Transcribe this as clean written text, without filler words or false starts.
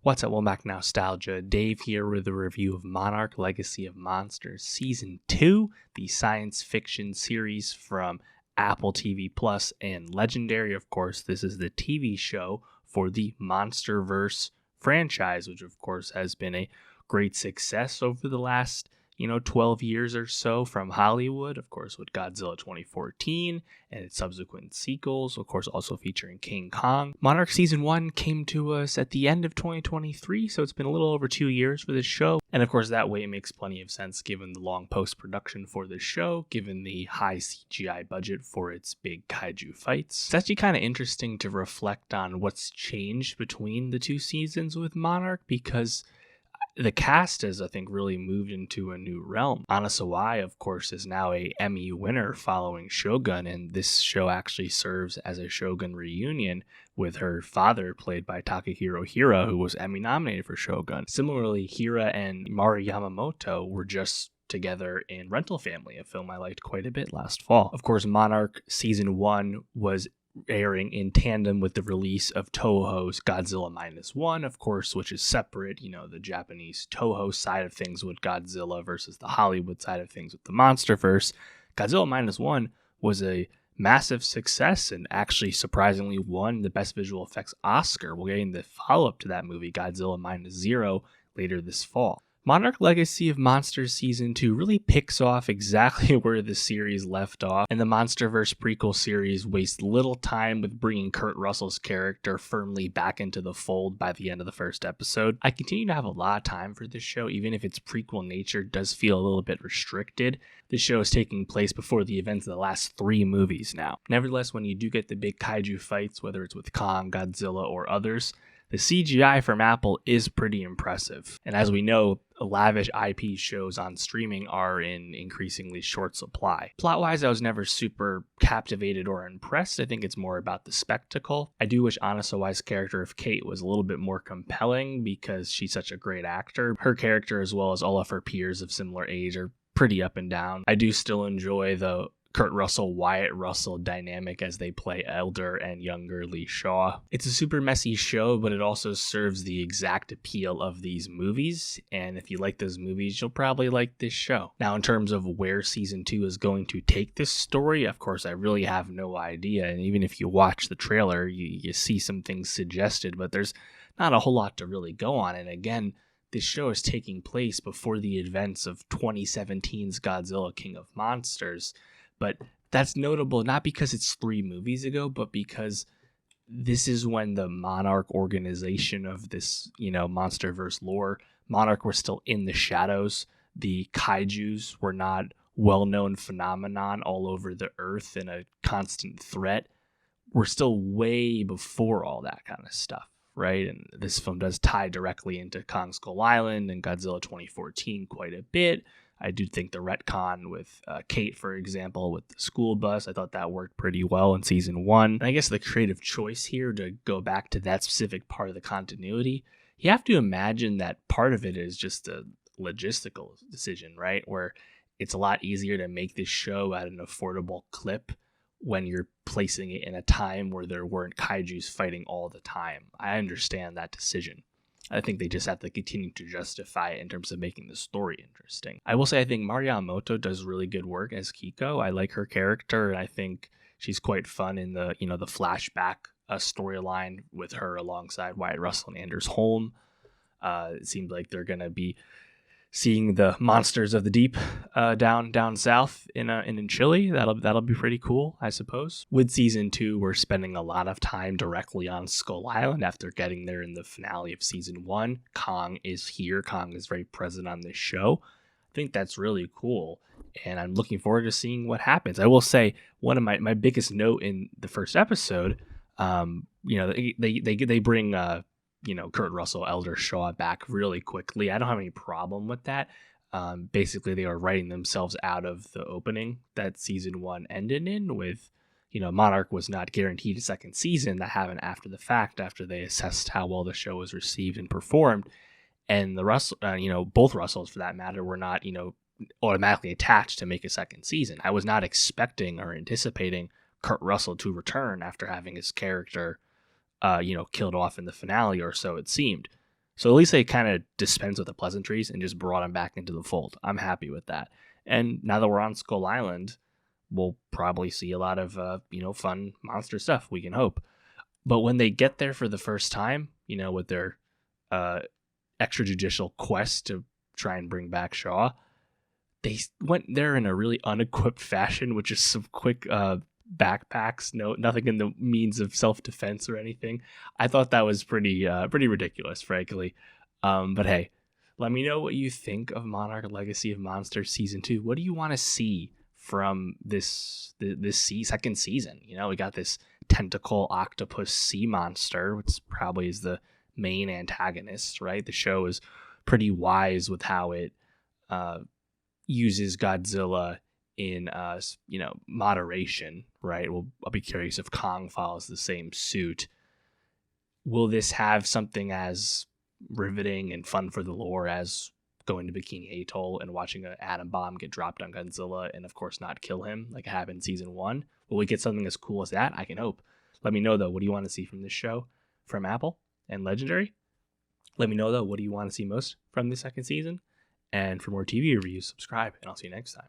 What's up, welcome back to Nowstalgia. Dave here with a review of Monarch Legacy of Monsters Season 2, the science fiction series from Apple TV Plus and Legendary. Of course, this is the TV show for the MonsterVerse franchise, which of course has been a great success over the last 12 years or so from Hollywood, of course, with Godzilla 2014 and its subsequent sequels, of course, also featuring King Kong. Monarch Season 1 came to us at the end of 2023, so it's been a little over 2 years for this show. And of course, that way it makes plenty of sense given the long post-production for this show, given the high CGI budget for its big kaiju fights. It's actually kind of interesting to reflect on what's changed between the two seasons with Monarch, because the cast has, I think, really moved into a new realm. Anna Sawai, of course, is now a Emmy winner following Shogun, and this show actually serves as a Shogun reunion with her father, played by Takahiro Hira, who was Emmy nominated for Shogun. Similarly, Hira and Mari Yamamoto were just together in Rental Family, a film I liked quite a bit last fall. Of course, Monarch Season 1 was airing in tandem with the release of Toho's Godzilla -1, of course, which is separate, the Japanese Toho side of things with Godzilla versus the Hollywood side of things with the MonsterVerse. Godzilla -1 was a massive success and actually surprisingly won the Best Visual Effects Oscar. We're getting the follow-up to that movie, Godzilla -0, later this fall. Monarch Legacy of Monsters Season 2 really picks off exactly where the series left off, and the MonsterVerse prequel series wastes little time with bringing Kurt Russell's character firmly back into the fold by the end of the first episode. I continue to have a lot of time for this show, even if its prequel nature does feel a little bit restricted. This show is taking place before the events of the last 3 movies now. Nevertheless, when you do get the big kaiju fights, whether it's with Kong, Godzilla, or others, the CGI from Apple is pretty impressive. And as we know, lavish IP shows on streaming are in increasingly short supply. Plot-wise, I was never super captivated or impressed. I think it's more about the spectacle. I do wish Anna Sawai's character of Kate was a little bit more compelling because she's such a great actor. Her character, as well as all of her peers of similar age, are pretty up and down. I do still enjoy the Kurt Russell, Wyatt Russell dynamic as they play elder and younger Lee Shaw. It's a super messy show, but it also serves the exact appeal of these movies, and if you like those movies, you'll probably like this show. Now, in terms of where Season 2 is going to take this story, of course, I really have no idea, and even if you watch the trailer, you see some things suggested, but there's not a whole lot to really go on, and again, this show is taking place before the events of 2017's Godzilla King of Monsters. But that's notable not because it's 3 movies ago, but because this is when the Monarch organization of this, MonsterVerse lore, Monarch were still in the shadows. The kaijus were not well-known phenomenon all over the earth and a constant threat. We're still way before all that kind of stuff, right? And this film does tie directly into Kong Skull Island and Godzilla 2014 quite a bit. I do think the retcon with Kate, for example, with the school bus, I thought that worked pretty well in Season 1. And I guess the creative choice here to go back to that specific part of the continuity, you have to imagine that part of it is just a logistical decision, right? Where it's a lot easier to make this show at an affordable clip when you're placing it in a time where there weren't kaijus fighting all the time. I understand that decision. I think they just have to continue to justify it in terms of making the story interesting. I will say I think Mari Yamamoto does really good work as Kiko. I like her character, and I think she's quite fun in the the flashback storyline with her alongside Wyatt Russell and Anders Holm. It seems like they're gonna be seeing the monsters of the deep down south in Chile. That'll be pretty cool, I suppose. With Season 2, we're spending a lot of time directly on Skull Island after getting there in the finale of Season 1. Kong is here. Kong is very present on this show. I think that's really cool, and I'm looking forward to seeing what happens. I will say one of my biggest note in the first episode, they bring Kurt Russell, Elder Shaw back really quickly. I don't have any problem with that. Basically, they are writing themselves out of the opening that Season 1 ended in with, Monarch was not guaranteed a second season. That happened after the fact, after they assessed how well the show was received and performed. And the Russell, both Russells for that matter, were not, automatically attached to make a second season. I was not expecting or anticipating Kurt Russell to return after having his character killed off in the finale, or so it seemed. So at least they kind of dispensed with the pleasantries and just brought him back into the fold. I'm happy with that. And now that we're on Skull Island, we'll probably see a lot of fun monster stuff. We can hope. But when they get there for the first time, with their extrajudicial quest to try and bring back Shaw, they went there in a really unequipped fashion, with just some quick backpacks, nothing in the means of self-defense or anything. I thought that was pretty ridiculous, frankly. But hey, let me know what you think of Monarch Legacy of Monsters Season 2. What do you want to see from this second season? We got this tentacle octopus sea monster, which probably is the main antagonist, right? The show is pretty wise with how it uses Godzilla in moderation, right? I'll be curious if Kong follows the same suit. Will this have something as riveting and fun for the lore as going to Bikini Atoll and watching an atom bomb get dropped on Godzilla and of course not kill him like it happened in season 1? Will we get something as cool as that? I can hope. Let me know though, what do you want to see from this show from Apple and Legendary? Let me know though, what do you want to see most from the second season? And for more TV reviews, subscribe, and I'll see you next time.